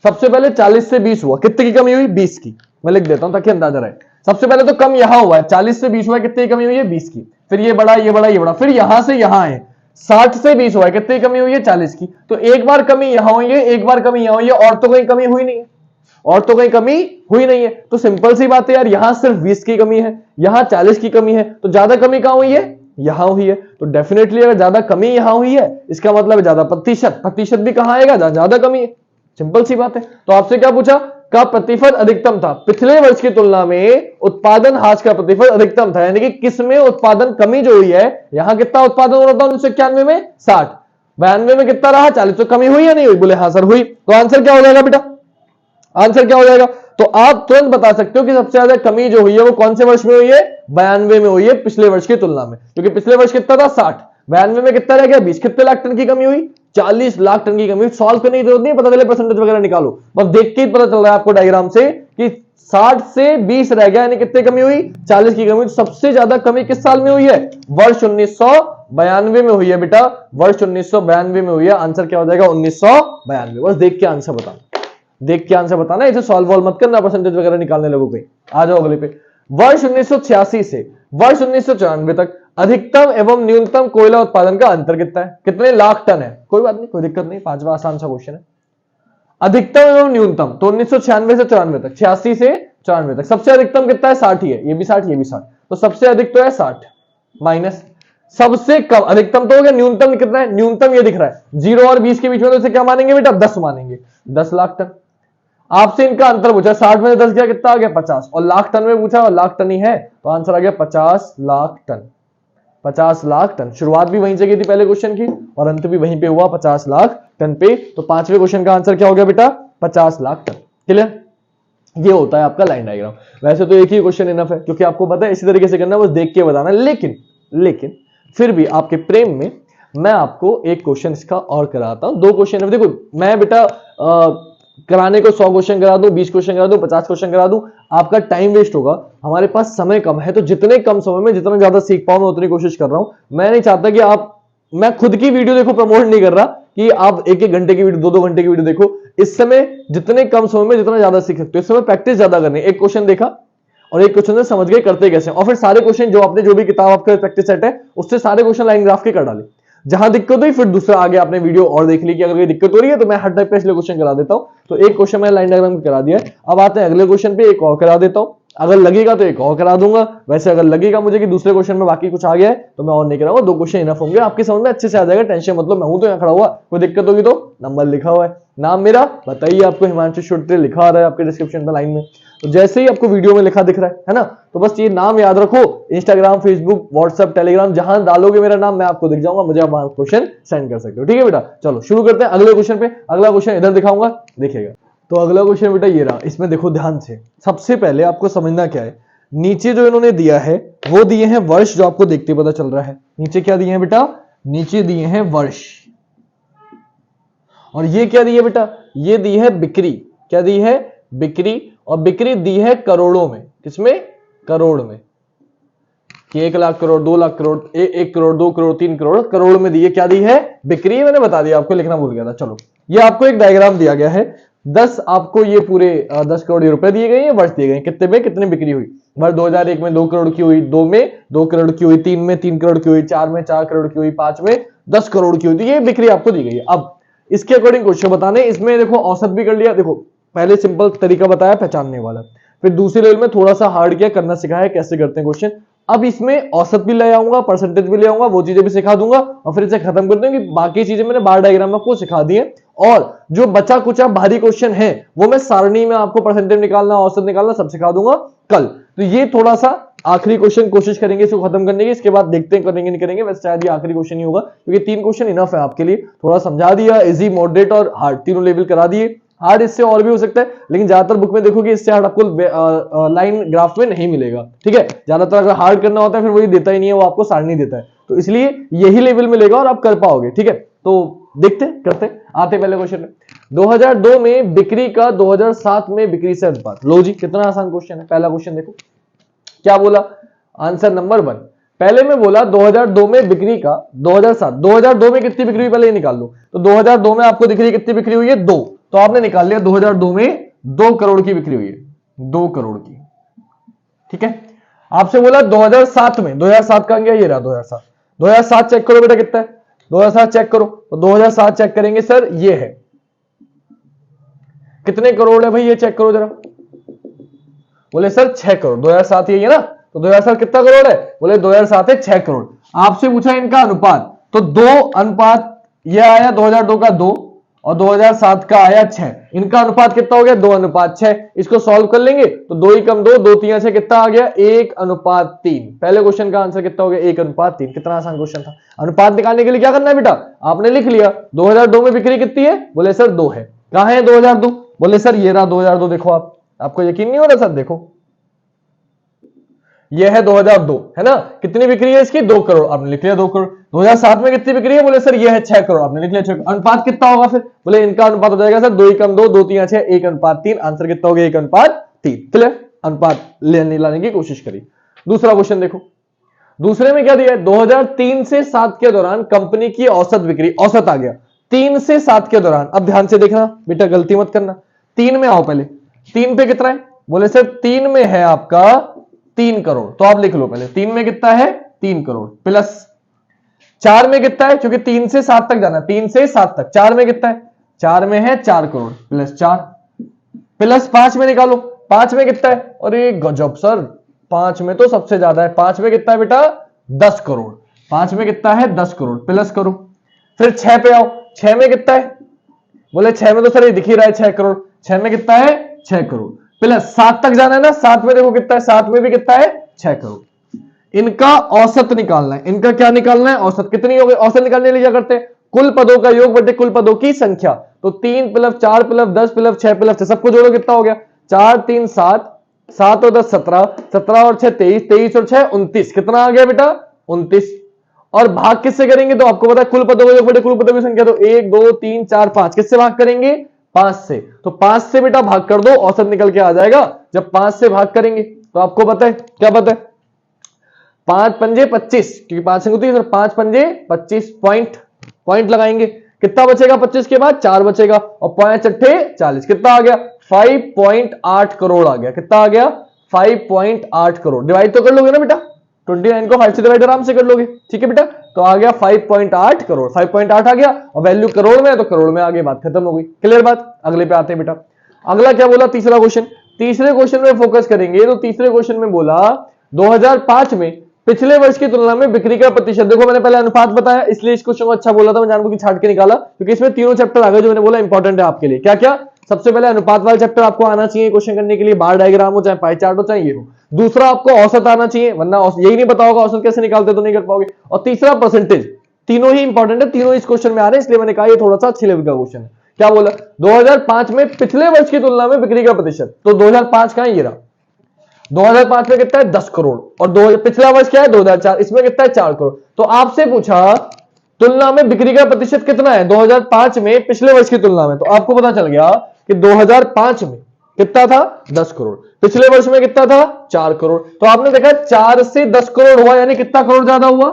सबसे पहले 40 से 20 हुआ, कितने की कमी हुई 20 की, मैं लिख देता हूं ताकि अंदाजा रहे। सबसे पहले तो कम यहां हुआ है, 40 से 20 हुआ है, कितनी कमी हुई है 20 की, फिर ये बड़ा ये बड़ा ये बड़ा, फिर यहां से यहां है 60 से 20 हुआ है, कितनी कमी हुई है 40 की। तो एक बार कमी यहां हुई है, एक बार कमी यहां हुई है, और तो कहीं कमी हुई नहीं है, और तो कहीं कमी हुई नहीं है। तो सिंपल सी बात है यार, यहां सिर्फ 20 की कमी है, यहां 40 की कमी है, तो ज्यादा कमी कहां हुई है, यहां हुई है। तो डेफिनेटली अगर ज्यादा कमी यहां हुई है, इसका मतलब ज्यादा प्रतिशत, प्रतिशत भी कहां आएगा जहां ज्यादा कमी है, सिंपल सी बात है। तो आपसे क्या पूछा, का प्रतिफल अधिकतम था। पिछले वर्ष की तुलना में उत्पादन ह्रास का प्रतिफल अधिकतम था, यानी कि किसमें उत्पादन कमी जो हुई है, यहां कितना उत्पादन हो रहा था 1991 में 60, 92 में कितना रहा 40, तो कमी हुई या नहीं हुई? बोले हाँ सर हुई। तो आंसर क्या हो जाएगा बेटा? आंसर क्या हो जाएगा? तो आप तुरंत बता सकते हो कि सबसे ज्यादा कमी जो हुई है वो कौन से वर्ष में हुई है? 92 में हुई है, पिछले वर्ष की तुलना में, क्योंकि पिछले वर्ष कितना था 60, 92 में कितना रह गया 20, कितने लाख टन की कमी हुई? 40 लाख टन की कमी। सॉल्व करने की जरूरत नहीं, पता चले परसेंटेज वगैरह निकालो, बस देख के ही पता चल रहा है आपको डायग्राम से कि 60 से 20 रह गया, यानी कितनी कमी हुई? 40 की कमी। सबसे ज्यादा कमी किस साल में हुई है? वर्ष 1992 में हुई है बेटा, वर्ष 1992 में हुई है। आंसर क्या हो जाएगा? 1992। बस देख के आंसर बताना, देख के आंसर बताना, इसे सॉल्व वॉल्व मत करना, परसेंटेज वगैरह निकालने लगो कोई। आ जाओ अगले पे। वर्ष 1986 से वर्ष 1994 तक अधिकतम एवं न्यूनतम कोयला उत्पादन का अंतर कितना है? कितने लाख टन है? कोई बात नहीं, कोई दिक्कत नहीं, पांचवा आसान सा क्वेश्चन है। अधिकतम एवं न्यूनतम तो 1996 से 94 तक, 86 से 94 तक सबसे अधिकतम कितना है? 60 ही है, ये भी 60, ये भी 60, तो सबसे अधिक तो है 60 माइनस सबसे कम। अधिकतम तो हो गया, न्यूनतम कितना है? न्यूनतम ये दिख रहा है 0 और 20 के बीच में, तो इसे क्या मानेंगे बेटा? 10 मानेंगे, 10 लाख टन। आपसे इनका अंतर पूछा, 60 में 10 गया, कितना आ गया? 50, और लाख टन में पूछा, और लाख टन ही है, तो आंसर आ गया 50 लाख टन। 50 लाख टन। शुरुआत भी वहीं से की थी पहले क्वेश्चन की, और अंत भी वहीं पे हुआ 50 लाख टन पे। तो पांचवें क्वेश्चन का आंसर क्या हो गया बेटा? 50 लाख टन। क्लियर? ये होता है आपका लाइन डायग्राम। वैसे तो एक ही क्वेश्चन इनफ है, क्योंकि आपको पता है इसी तरीके से करना, बस देख के बताना। लेकिन फिर भी आपके प्रेम में मैं आपको एक क्वेश्चन इसका और कराता हूं। 2 क्वेश्चन देखो, मैं बेटा कराने को 100 क्वेश्चन करा दूं, 20 क्वेश्चन करा दूं, 50 क्वेश्चन करा दूं, आपका टाइम वेस्ट होगा। हमारे पास समय कम है, तो जितने कम समय में जितना ज्यादा सीख पाऊं मैं उतनी कोशिश कर रहा हूं। मैं नहीं चाहता कि आप, मैं खुद की वीडियो देखो, प्रमोट नहीं कर रहा कि आप 1-1 घंटे की वीडियो, 2-2 घंटे की वीडियो देखो। इस समय जितने कम समय में जितना ज्यादा सीख सकते हो, इस समय प्रैक्टिस ज्यादा करनी है। एक क्वेश्चन देखा और एक क्वेश्चन से समझ गए करते कैसे, और फिर सारे क्वेश्चन जो आपने, जो भी किताब आपका प्रैक्टिस सेट है, उससे सारे क्वेश्चन लाइन ग्राफ के कर डाले। जहां दिक्कत हुई फिर दूसरा आगे आपने वीडियो और देख ली कि अगर कोई दिक्कत हो रही है तो मैं हर टाइप का इसलिए क्वेश्चन करा देता हूं। तो एक क्वेश्चन मैंने लाइन डायग्राम करा दिया है, अब आते हैं अगले क्वेश्चन पे, एक और करा देता हूं। अगर लगेगा तो एक और करा दूंगा, वैसे अगर लगेगा मुझे कि दूसरे क्वेश्चन में बाकी कुछ आ गया है तो मैं और नहीं कराऊंगा। 2 क्वेश्चन इनफ होंगे, आपकी समझ में अच्छे से आ जाएगा, टेंशन मतलब। मैं हूं तो यहाँ खड़ा हुआ, कोई दिक्कत होगी तो नंबर लिखा हुआ है, नाम मेरा बताइए आपको, हिमांशु शुक्ल लिखा आ रहा है आपके डिस्क्रिप्शन में लाइन में। तो जैसे ही आपको वीडियो में लिखा दिख रहा है ना, तो बस ये नाम याद रखो। इंस्टाग्राम, फेसबुक, व्हाट्सएप, टेलीग्राम, जहां डालोगे मेरा नाम मैं आपको दिख जाऊंगा, मुझे आप क्वेश्चन सेंड कर सकते हो। ठीक है बेटा, चलो शुरू करते हैं अगले क्वेश्चन पे। अगला क्वेश्चन इधर दिखाऊंगा, देखिएगा। तो अगला क्वेश्चन बेटा ये रहा, इसमें देखो ध्यान से। सबसे पहले आपको समझना क्या है, नीचे जो इन्होंने दिया है वो दिए हैं वर्ष, जो आपको देखते पता चल रहा है। नीचे क्या दिए हैं बेटा? नीचे दिए हैं वर्ष, और ये क्या दिए बेटा? ये दी है बिक्री। क्या दी है? बिक्री। और बिक्री दी है करोड़ों में। किसमें? करोड़ में, कि 1 लाख करोड़, 2 लाख करोड़, 1 करोड़, 2 करोड़, 3 करोड़, करोड़ में दी है। क्या दी है? बिक्री। मैंने बता दिया आपको, लिखना भूल गया था। चलो, ये आपको एक डायग्राम दिया गया है, 10 आपको ये पूरे 10 करोड़ रुपए दिए गए हैं, वर्ष दिए गए हैं, कितने में कितनी बिक्री हुई। वर्ष 2001 में 2 करोड़ की हुई, 2 में 2 करोड़ की हुई, 3 में 3 करोड़ की हुई, 4 में 4 करोड़ की हुई, 5 में 10 करोड़ की हुई। तो ये बिक्री आपको दी गई है। अब इसके अकॉर्डिंग क्वेश्चन बताने, इसमें देखो औसत भी कर लिया। देखो पहले सिंपल तरीका बताया पहचानने वाला, फिर दूसरे लेवल में थोड़ा सा हार्ड किया, करना सिखाया कैसे करते हैं क्वेश्चन। अब इसमें औसत भी ले आऊंगा, परसेंटेज भी ले आऊंगा, वो चीजें भी सिखा दूंगा, और फिर इसे खत्म कर दूंगा। बाकी चीजें मैंने बार डायग्राम में आपको सिखा दी है, और जो बचा कुचा भारी क्वेश्चन है वो मैं सारणी में आपको परसेंटेज निकालना, औसत निकालना सब सिखा दूंगा कल। तो ये थोड़ा सा आखिरी क्वेश्चन कोशिश करेंगे इसको खत्म करने की, इसके बाद देखते हैं करेंगे नहीं करेंगे। वैसे शायद ये आखिरी क्वेश्चन ही होगा, क्योंकि 3 क्वेश्चन इनफ है आपके लिए। थोड़ा समझा दिया, इजी, मॉडरेट और हार्ड, तीनों लेवल करा दिए। हार्ड इससे और भी हो सकता है, लेकिन ज्यादातर बुक में देखोगे इससे हार्ड आपको लाइन ग्राफ में नहीं मिलेगा। ठीक है, ज्यादातर अगर हार्ड करना होता है फिर वही देता ही नहीं है, वो आपको सारणी देता है, तो इसलिए यही लेवल मिलेगा और आप कर पाओगे। ठीक है, तो देखते करते आते पहले क्वेश्चन में। 2002 में बिक्री का 2007 में बिक्री से अनुपात। लो जी, कितना आसान क्वेश्चन है। पहला क्वेश्चन देखो क्या बोला, आंसर नंबर 1। पहले में बोला 2002 में बिक्री का 2002 में कितनी बिक्री हुई, पहले ये निकाल लो। तो 2002 में आपको दिख रही है कितनी बिक्री हुई है? 2, तो आपने निकाल लिया 2002 में 2 करोड़ की बिक्री हुई है, 2 करोड़ की। ठीक है, आपसे बोला 2007 में, 2007 का गया ये रहा 2007 चेक करो बेटा कितना है, 2007 चेक करो। तो 2007 चेक करेंगे सर, ये है कितने करोड़ है भाई, ये चेक करो जरा। बोले सर 6 करोड़। 2007 यही है ना, तो 2007 कितना करोड़ है? बोले 2007 है 6 करोड़। आपसे पूछा इनका अनुपात, तो 2 अनुपात, ये आया 2002 का 2, और 2007 का आया 6। इनका अनुपात कितना हो गया 2:6। इसको सॉल्व कर लेंगे तो 2 ही कम 2, 2 3 6 कितना आ गया 1:3। पहले क्वेश्चन का आंसर कितना हो गया 1:3। कितना आसान क्वेश्चन था। अनुपात निकालने के लिए क्या करना है बेटा, आपने लिख लिया 2002 में बिक्री कितनी है, बोले सर 2 है। कहां है 2002, बोले सर ये रहा 2002। देखो आपको यकीन नहीं हो रहा सर, देखो ये है 2002 है ना। कितनी बिक्री है इसकी 2 करोड़, आपने लिख लिया 2 करोड़। 2007 में कितनी बिक्री है, बोले सर ये है 6 करोड़, आपने लिख लिया 6 करोड़। अनुपात कितना होगा फिर, बोले इनका अनुपात हो जाएगा सर 2 ही कम 2, 2 3 6 1:3। आंसर कितना हो गया 1:3। क्लियर, अनुपात लाने की कोशिश करी। दूसरा क्वेश्चन देखो, दूसरे में क्या दिया है 2003 से 7 के दौरान कंपनी की औसत बिक्री, औसत आ गया 3 से 7 के दौरान। अब ध्यान से देखना बेटा, गलती मत करना। 3 में आओ पहले, 3 पे कितना है, बोले सर 3 में है आपका 3 करोड़, तो आप लिख लो पहले 3 में कितना है 3 करोड़। प्लस 4 में कितना है, क्योंकि 3 से 7 तक जाना, 3 से 7 तक 4 में कितना है, 4 में है 4 करोड़ प्लस 4। प्लस 5 में निकालो, 5 में कितना है, अरे गजब सर 5 में तो सबसे ज्यादा है। 5 में कितना है बेटा 10 करोड़। 5 में कितना है 10 करोड़, प्लस करो। फिर 6 पे आओ, 6 में कितना है, बोले 6 में तो सर ये दिख ही रहा है 6 करोड़। 6 में कितना है 6 करोड़। प्लस 7 तक जाना है ना, 7 में देखो कितना है, 7 में भी कितना है 6 करोड़। इनका औसत निकालना है। इनका क्या निकालना है, औसत कितनी हो गई। औसत निकालने के लिए क्या करते हैं, कुल पदों का योग बटे कुल पदों की संख्या। तो 3 प्लस 4 प्लस 10 प्लस 6 प्लस 6 सबको जोड़ो, कितना हो गया 4 3 7, 7 और 10 17, 17 और 6 23, 23 और 6 29। कितना आ गया बेटा 29। और भाग किससे करेंगे, तो आपको पता है कुल पदों का योग बटे कुल पदों की संख्या। तो 1 2 3 4 5 किससे भाग करेंगे 5 से। तो 5 से बेटा भाग कर दो, औसत निकल के आ जाएगा। जब 5 से भाग करेंगे तो आपको पता है क्या पता है, 5 पंजे 25, क्योंकि 5 होती है, 5 पंजे 25 पॉइंट लगाएंगे। कितना बचेगा 25 के बाद 4 बचेगा, और 5 अट्ठे 40। कितना आ गया 5.8 करोड़ आ गया। कितना आ गया 5.8 करोड़। डिवाइड तो कर लोगे ना बेटा, 29 को 5 से डिवाइड आराम से कर लोगे, ठीक है बेटा। तो आ गया 5.8 करोड़, 5.8 आ गया, और वैल्यू करोड़ में है तो करोड़ में आ गई, बात खत्म हो गई। क्लियर बात। अगले पे आते हैं बेटा। अगला क्या बोला, तीसरा क्वेश्चन। तीसरे क्वेश्चन में फोकस करेंगे। तो तीसरे क्वेश्चन में बोला 2005 में पिछले वर्ष की तुलना में बिक्री का प्रतिशत। देखो मैंने पहले अनुपात बताया, इसलिए इस क्वेश्चन को अच्छा बोला था, मैं जानबूझ के छाट के निकाला, क्योंकि इसमें तीनों चैप्टर आ गए जो मैंने बोला इंपॉर्टेंट है आपके लिए। क्या क्या, सबसे पहले अनुपात वाला चैप्टर आपको आना चाहिए क्वेश्चन करने के लिए, बार डायग्राम हो चाहे पाई चार्ट हो चाहे ये हो। दूसरा आपको औसत आना चाहिए, वरना यही नहीं पता होगा औसत कैसे निकालते तो नहीं कर पाओगे। और तीसरा परसेंटेज। तीनों ही इंपॉर्टेंट है, तीनों इस क्वेश्चन में आ रहे हैं, इसलिए मैंने कहा ये थोड़ा सा अच्छी लेवल का क्वेश्चन है। क्या बोला 2005 में पिछले वर्ष की तुलना में बिक्री का प्रतिशत। तो 2005 का ये रहा, 2005 में कितना है 10 करोड़, और पिछला वर्ष क्या है 2004, इसमें कितना है 4 करोड़। तो आपसे पूछा तुलना में बिक्री का प्रतिशत कितना है 2005 में पिछले वर्ष की तुलना में। तो आपको पता चल गया कि 2005 में कितना था 10 करोड़, पिछले वर्ष में कितना था 4 करोड़। तो आपने देखा 4 से 10 करोड़ हुआ, यानी कितना करोड़ ज्यादा हुआ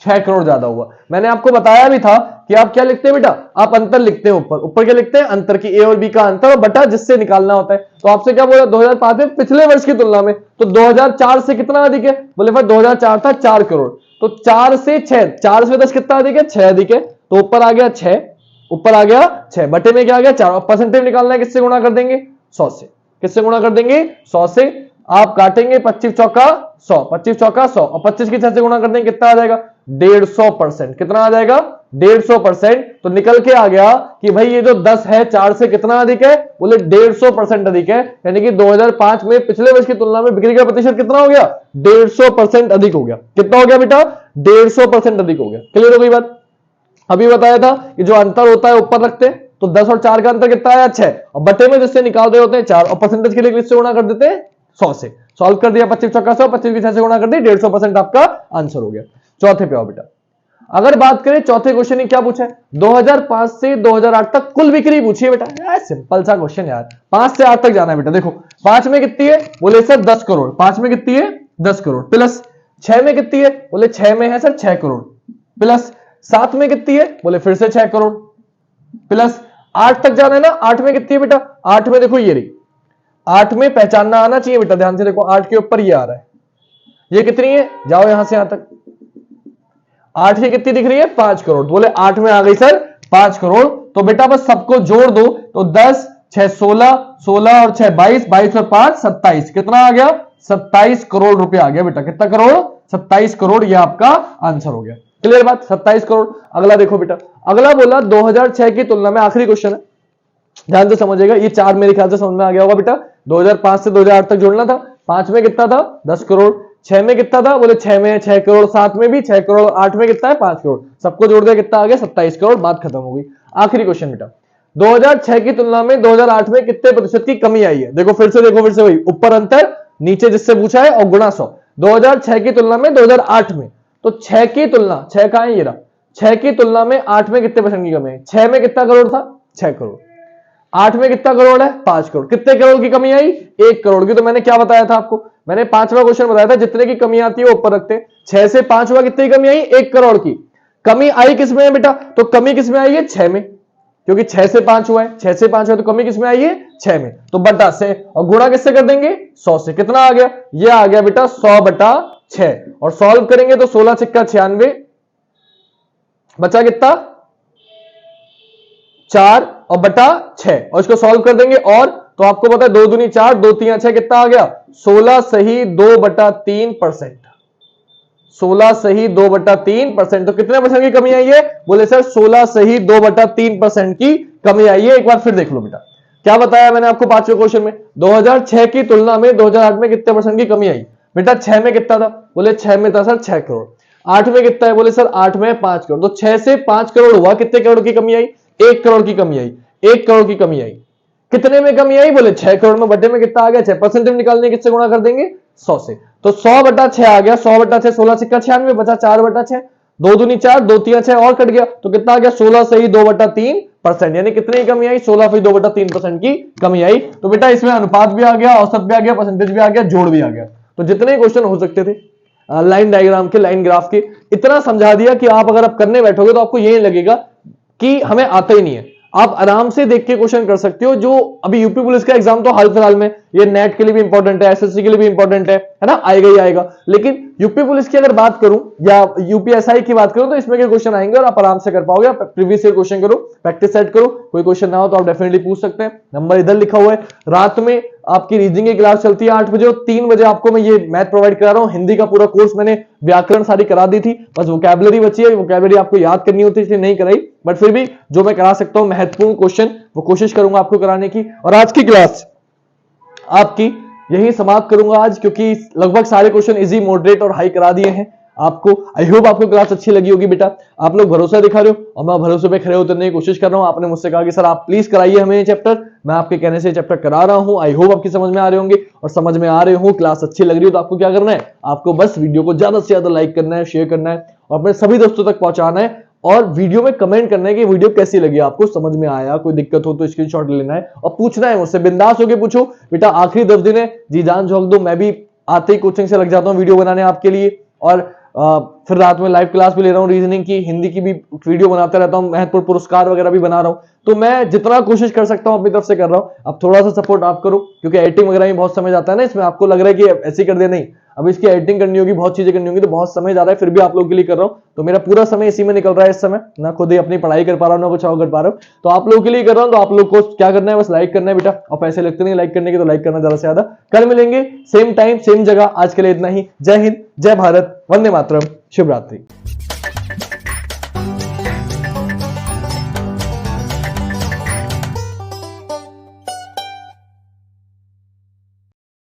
6 करोड़ ज्यादा हुआ। मैंने आपको बताया भी था कि आप क्या लिखते हैं बेटा, आप अंतर लिखते हैं ऊपर। ऊपर क्या लिखते हैं, अंतर की ए और बी का अंतर और बटा जिससे निकालना होता है। तो आपसे क्या बोला 2005 में पिछले वर्ष की तुलना में, तो 2004 से कितना अधिक है, बोले भाई 2004 था 4 करोड़। तो 4 से 6, 4 से 10 कितना अधिक है 6 अधिक है। तो ऊपर आ गया 6, ऊपर आ गया 6, बटे में क्या आ गया 4। और परसेंटेज निकालना है, किससे गुणा कर देंगे 100 से। किससे गुणा कर देंगे 100 से। आप काटेंगे 25 चौका 100, 25 चौका 100, और 25 की 6 से गुणा कर देंगे, कितना आ जाएगा 150%। कितना आ जाएगा 150%। तो निकल के आ गया कि भाई ये जो 10 है 4 से कितना अधिक है, बोले 150% अधिक है। यानी कि 2005 में पिछले वर्ष की तुलना में बिक्री का प्रतिशत कितना हो गया 150% अधिक हो गया। कितना हो गया बेटा 150% अधिक हो गया। क्लियर हो गई बात। अभी बताया था कि जो अंतर होता है ऊपर रखते हैं, तो 10 और 4 का अंतर कितना है 6, और बटे में जिससे निकाल रहे होते हैं 4, और परसेंटेज के लिए किससे गुणा कर देते हैं 100 से। सॉल्व कर दिया 25 चौका 100, 25 की 6 से गुणा कर दी, 150% आपका आंसर हो गया। चौथे पे आओ बेटा। अगर बात करें चौथे क्वेश्चन ने क्या पूछा है, 2005 से 2008 तक कुल बिक्री पूछी है बेटा। सिंपल सा क्वेश्चन यार, 5 से 8 तक जाना है बेटा। देखो 5 में कितनी है, बोले सर 10 करोड़। 5 में कितनी है 10 करोड़। प्लस 6 में कितनी है, बोले 6 में है सर 6 करोड़। प्लस 7 में कितनी है, बोले फिर से 6 करोड़। प्लस 8 तक जाना है ना, 8 में कितनी है बेटा, 8 में देखो ये रही, 8 में पहचानना आना चाहिए बेटा, ध्यान से देखो 8 के ऊपर ये आ रहा है, ये कितनी है, जाओ यहां से यहां तक, 8 की कितनी दिख रही है 5 करोड़। बोले 8 में आ गई सर 5 करोड़। तो बेटा बस सबको जोड़ दो, तो 10 6 16, 16 और 6 22, 22 और 5 27। कितना आ गया 27 करोड़ रुपए आ गया बेटा। कितना करोड़ 27 करोड़, ये आपका आंसर हो गया। क्लियर बात, 27 करोड़। अगला देखो बेटा, अगला बोला 2006 की तुलना में, आखिरी क्वेश्चन है, ध्यान से समझिएगा, ये चार मेरे ख्याल से समझ में आ गया होगा बेटा। 2005 से 2008 तक जोड़ना था। 5 में कितना था 10 करोड़, 6 में कितना था, बोले 6 में 6 करोड़, 7 में भी 6 करोड़, 8 में कितना है 5 करोड़, सबको जोड़ दिया कितना आ गया 27 करोड़, बात खत्म हो गई। आखिरी क्वेश्चन बेटा, 2006 की तुलना में 2008 में कितने प्रतिशत की कमी आई है? देखो फिर से वही ऊपर अंतर, नीचे जिससे पूछा है और गुणा 100। 2006 की तुलना में 2008 में, तो 6 की तुलना, 6 कहां है ये रहा, 6 की तुलना में 8 में कितने परसेंट की कमी है? 6 में कितना करोड़ था 6 करोड़, 8 में कितना करोड़ है 5 करोड़, कितने करोड़ की कमी आई 1 करोड़ की। तो मैंने क्या बताया था आपको, मैंने 5वां क्वेश्चन बताया था, जितने की कमी आती है वो ऊपर रखते हैं। 6 से 5 हुआ, कितनी कमी आई 1 करोड़ की। कमी आई किसमें है बेटा, तो कमी किसमें आई है 6 में, क्योंकि 6 से 5 हुआ है, 6 से 5 हुआ तो कमी किसमें आई है 6 में, तो बटा से और गुणा किससे कर देंगे 100 से। कितना आ गया, ये आ गया बेटा 100/6, और सॉल्व करेंगे तो 16 छक्का 96, बचा कितना 4 और बटा 6, और इसको सॉल्व कर देंगे, और तो आपको पता है 2 दूनी 4, 2 3 6, कितना आ गया 16 सही 2/3%, 16 सही 2/3%। तो कितने परसेंट की कमी आई है, बोले सर 16 सही 2/3% की कमी आई है। एक बार फिर देख लो बेटा, क्या बताया मैंने आपको 5वें क्वेश्चन में, 2006 की तुलना में 2008 में कितने परसेंट की कमी आई। बेटा 6 में कितना था, बोले 6 में था सर 6 करोड़। 8 में कितना है, बोले सर 8 में 5 करोड़। तो 6 से 5 करोड़ हुआ, कितने करोड़ की कमी आई 1 करोड़ की कमी आई, 1 करोड़ की कमी आई। कितने में कमी आई, बोले 6 करोड़ में, बटे में कितना आ गया 6, परसेंटेज निकालने किससे गुणा कर देंगे 100 से, तो 100/6 आ गया, 100/6 16 छक्का 96, बचा 4/6, 2 दूनी 4, 2 3 6 और कट गया, तो कितना आ गया 16 सही 2/3%, यानी कितने की कमी आई 16 सही 2/3% की कमी आई। तो बेटा इसमें अनुपात भी आ गया, औसत भी आ गया, परसेंटेज भी आ गया, जोड़ भी आ गया। तो जितने क्वेश्चन हो सकते थे लाइन डायग्राम के, लाइन ग्राफ के, इतना समझा दिया कि आप अगर आप करने बैठोगे तो आपको यही लगेगा कि हमें आता ही नहीं है। आप आराम से देख के क्वेश्चन कर सकते हो। जो अभी यूपी पुलिस का एग्जाम तो हाल फिलहाल में, ये नेट के लिए भी इंपॉर्टेंट है, एसएससी के लिए भी इंपॉर्टेंट है ना, आएगा ही आएगा। लेकिन यूपी पुलिस की अगर बात करूं या यूपीएसआई की बात करूं तो इसमें के क्वेश्चन आएंगे और आप आराम से कर पाओगे। आप प्रीवियस ईयर क्वेश्चन करो, प्रैक्टिस सेट करो, कोई क्वेश्चन ना हो तो आप डेफिनेटली पूछ सकते हैं। नंबर इधर लिखा हुआ है। रात में आपकी रीजनिंग की क्लास चलती है 8 बजे, और 3 बजे आपको मैं ये मैथ प्रोवाइड करा रहा हूं। हिंदी का पूरा कोर्स मैंने व्याकरण सारी करा दी थी, बस वोकैबुलरी बची है, वोकैबुलरी आपको याद करनी होती है इसलिए नहीं कराई, बट फिर भी जो मैं करा सकता हूं महत्वपूर्ण क्वेश्चन वो कोशिश करूंगा आपको कराने की। और आज की क्लास आपकी यही समाप्त करूंगा आज, क्योंकि लगभग सारे क्वेश्चन इजी, मॉडरेट और हाई करा दिए हैं आपको। आई होप आपको क्लास अच्छी लगी होगी बेटा। आप लोग भरोसा दिखा रहे हो और मैं भरोसे पे खड़े उतरने की कोशिश कर रहा हूं। आपने मुझसे कहा कि सर आप प्लीज कराइए हमें ये चैप्टर, मैं आपके कहने से चैप्टर करा रहा हूं। आई होप आपकी समझ में आ रहे होंगे, और समझ में आ रहे हो, क्लास अच्छी लग रही हो तो आपको क्या करना है, आपको बस वीडियो को ज्यादा से ज्यादा लाइक करना है, शेयर करना है और अपने सभी दोस्तों तक पहुंचाना है, और वीडियो में कमेंट करना है कि वीडियो कैसी लगी, आपको समझ में आया, कोई दिक्कत हो तो स्क्रीनशॉट लेना है और पूछना है मुझसे, बिंदास होकर पूछो बेटा। आखिरी 10 दिन है, जी जान झोंक दो, मैं भी आते ही कोचिंग से लग जाता हूं वीडियो बनाने आपके लिए, और फिर रात में लाइव क्लास भी ले रहा हूँ, रीजनिंग की, हिंदी की भी वीडियो बनाता रहता हूँ, महत्वपूर्ण पुरस्कार वगैरह भी बना रहा हूँ। तो मैं जितना कोशिश कर सकता हूँ अपनी तरफ से कर रहा हूँ। अब थोड़ा सा सपोर्ट आप करो, क्योंकि एडिटिंग वगैरह में बहुत समय जाता है ना, इसमें आपको लग रहा है कि ऐसे कर दे, नहीं, अब इसकी एडिटिंग करनी होगी, बहुत चीजें करनी होगी, तो बहुत समय जा रहा है, फिर भी आप लोगों के लिए कर रहा हूँ। तो मेरा पूरा समय इसी में निकल रहा है इस समय, ना खुद ही अपनी पढ़ाई कर पा रहा हूँ, ना कुछ और कर पा रहा हूँ, तो आप लोगों के लिए कर रहा हूँ। तो आप लोग को क्या करना है, बस लाइक करना है बेटा, और पैसे लगते नहीं लाइक करने के, तो लाइक करना ज्यादा से ज्यादा। कल मिलेंगे सेम टाइम सेम जगह, आज के लिए इतना ही। जय हिंद, जय भारत, वंदे मातरम, शुभ रात्रि।